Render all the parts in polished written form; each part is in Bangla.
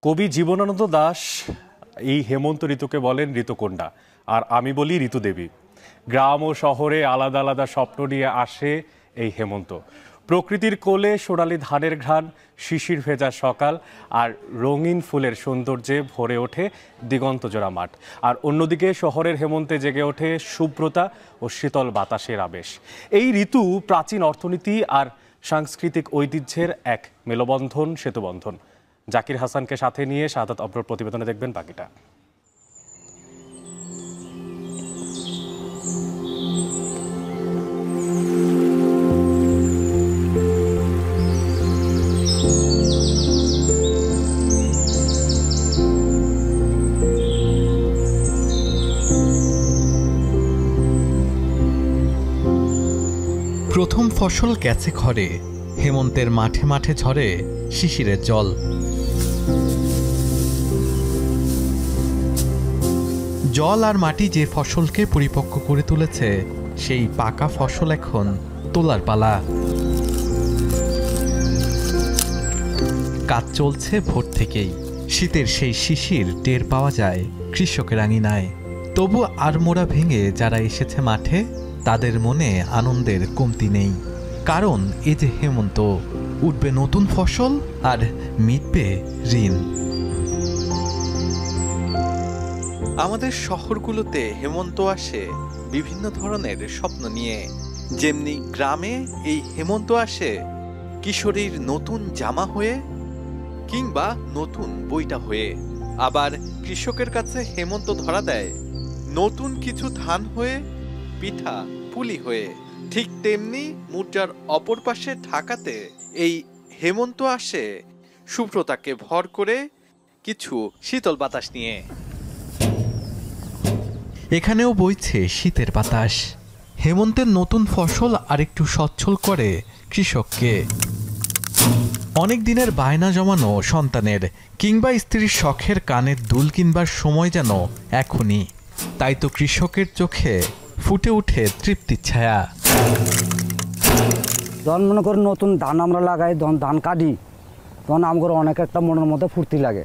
কবি জীবনানন্দ দাশ এই হেমন্ত ঋতুকে বলেন ঋতুকন্যা, আর আমি বলি ঋতুদেবী। গ্রাম ও শহরে আলাদা আলাদা স্বপ্ন নিয়ে আসে এই হেমন্ত। প্রকৃতির কোলে সোনালি ধানের ঘ্রাণ, শিশির ভেজা সকাল আর রঙিন ফুলের সৌন্দর্যে ভরে ওঠে দিগন্তজোড়া মাঠ। আর অন্যদিকে শহরের হেমন্তে জেগে ওঠে শুভ্রতা ও শীতল বাতাসের আবেশ। এই ঋতু প্রাচীন অর্থনীতি আর সাংস্কৃতিক ঐতিহ্যের এক মেলবন্ধন, সেতুবন্ধন। জাকির হাসানকে সাথে নিয়ে শাহাদাত অব্রর প্রতিবেদনে দেখবেন বাকিটা। প্রথম ফসল গেছে ঘরে, হেমন্তের মাঠে মাঠে ঝরে শিশিরের জল। জল আর মাটি যে ফসলকে পরিপক্ক করে তুলেছে, সেই পাকা ফসল এখন তোলার পালা। কাজ চলছে ভোর থেকেই। শীতের সেই শিশির টের পাওয়া যায় কৃষকের আঙিনায়। তবু আড়মোড়া ভেঙে যারা এসেছে মাঠে, তাদের মনে আনন্দের কমতি নেই। কারণ এই যে হেমন্ত, উঠবে নতুন ফসল আর মিটবে ঋণ। আমাদের শহরগুলোতে হেমন্ত আসে বিভিন্ন ধরনের স্বপ্ন নিয়ে। যেমনি গ্রামে এই হেমন্ত আসে কিশোরীর নতুন জামা হয়ে, কিংবা নতুন বইটা হয়ে। আবার কৃষকের কাছে হেমন্ত ধরা দেয় নতুন কিছু ধান হয়ে, পিঠা পুলি হয়ে। ঠিক তেমনি মুদ্রার অপর পাশে ঢাকাতে এই হেমন্ত আসে শুভ্রতাকে ভর করে, কিছু শীতল বাতাস নিয়ে। এখানেও বইছে শীতের বাতাস। হেমন্তের নতুন ফসল আরেকটু সচ্ছল করে কৃষককে। অনেক দিনের বায়না জমানো সন্তানের কিংবা স্ত্রীর শখের কানের দুল কিনবার সময় যেন এখনই। তাই তো কৃষকের চোখে ফুটে উঠে তৃপ্তির ছায়া। যখন মনে করি নতুন ধান আমরা লাগাই, যখন ধান কাটি, তখন আমাদের অনেক একটা মনের মধ্যে ফুর্তি লাগে,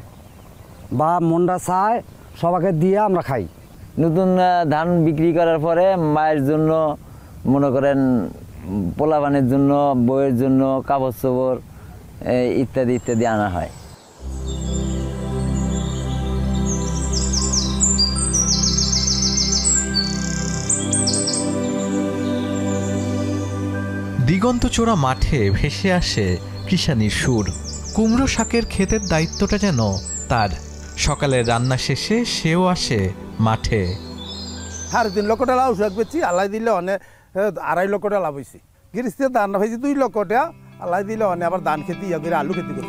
বা মনটা চায় সবাইকে দিয়ে আমরা খাই। নতুন ধান বিক্রি করার পরে মায়ের জন্য, মনে করেন পোলাপানের জন্য, বইয়ের জন্য কাপড় চোপড় ইত্যাদি ইত্যাদি আনা হয়। দিগন্তচোরা মাঠে ভেসে আসে কৃষানির সুর। কুমড়ো শাকের ক্ষেতের দায়িত্বটা যেন তার। সকালের রান্না শেষে সেও আসে মাঠে। 3.5 লক্ষ টাকা লাউ শাক বেচি, আল্লাহ দিলে অনেক 2.5 লক্ষ টাকা লাভ হয়েছি। গৃহস্থের ধান পাইছি 2 লক্ষ টাকা, আল্লাহ দিলে অনেক আবার ধান খেতে ইয়া করে আলু খেতে করি।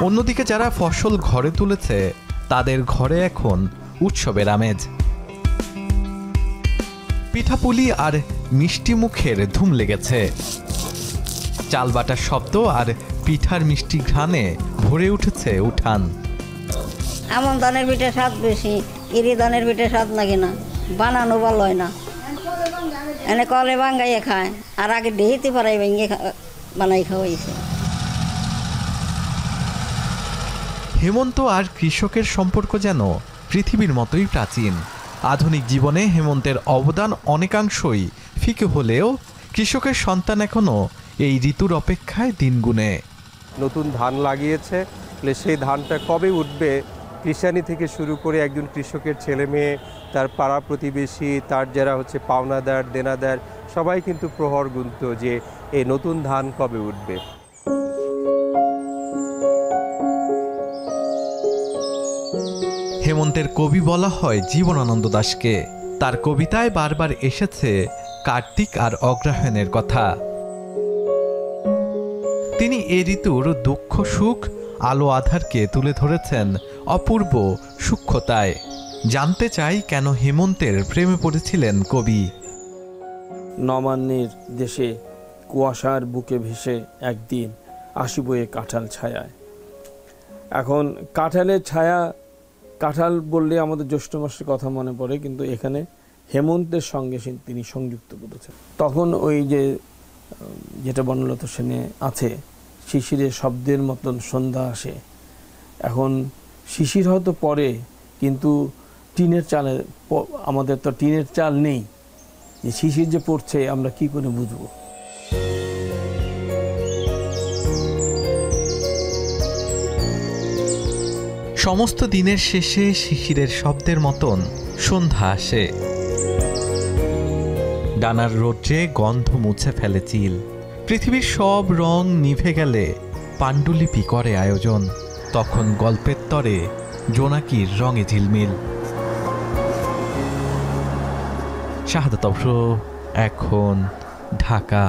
অন্যদিকে যারা ফসল ঘরে তুলেছে, তাদের ঘরে এখন উৎসবের আমেজ। পিঠাপুলি আর মিষ্টি মুখের ধুম লেগেছে। চাল বাটার শব্দ আর পিঠার মিষ্টি ঘ্রাণে ভরে উঠেছে উঠান। এমন ধানের পিঠে স্বাদ বেশি, ইরি ধানের পিঠে স্বাদ লাগে না, বানানো ভালো হয় না। এনে কলে বাঙ্গাইয়ে খায়, আর আগে ডেহিতে পারাই ভেঙে বানাই খাওয়াইছে। হেমন্ত আর কৃষকের সম্পর্ক যেন পৃথিবীর মতোই প্রাচীন। আধুনিক জীবনে হেমন্তের অবদান অনেকাংশই ফিকে হলেও কৃষকের সন্তান এখনো এই ঋতুর অপেক্ষায় দিন গুনে। নতুন ধান লাগিয়েছে, সেই ধানটা কবে উঠবে, কৃষানি থেকে শুরু করে একজন কৃষকের ছেলে মেয়ে, তার পাড়া প্রতিবেশী, তার যারা হচ্ছে পাওনাদার দেনাদার, সবাই কিন্তু প্রহর গুনত যে এই নতুন ধান কবে উঠবে। হেমন্তের কবি বলা হয় জীবনানন্দ দাশকে। তার কবিতায় বারবার এসেছে কার্তিক আর অগ্রহায়ণের কথা। তিনি এ ঋতুর দুঃখ সুখ, আলো আধারকে তুলে ধরেছেন অপূর্ব সূক্ষ্মতায়। জানতে চাই কেন হেমন্তের প্রেমে পড়েছিলেন কবি। নবান্নের দেশে কুয়াশার বুকে ভেসে একদিন আসিব এ কাঁঠাল ছায়ায়। এখন কাঁঠালের ছায়া, কাঁঠাল বললে আমাদের জ্যৈষ্ঠ মাসের কথা মনে পড়ে, কিন্তু এখানে হেমন্তের সঙ্গে তিনি সংযুক্ত করেছেন। তখন ওই যে যেটা বনলতা সেনে আছে, শিশিরের শব্দের মতন সন্ধ্যা আসে। এখন শিশির হয়তো পড়ে, কিন্তু টিনের চালে আমাদের তো টিনের চাল নেই, যে শিশির যে পড়ছে আমরা কি করে বুঝবো? সমস্ত দিনের শেষে শিশিরের শব্দের মতন সন্ধ্যা আসে। ডানার রৌদ্রে গন্ধ মুছে ফেলে চিল। পৃথিবীর সব রং নিভে গেলে পাণ্ডুলিপি করে আয়োজন। তখন গল্পের তরে জোনাকির রঙে ঝিলমিল। শাহাদাত অবশ্র, এখন ঢাকা।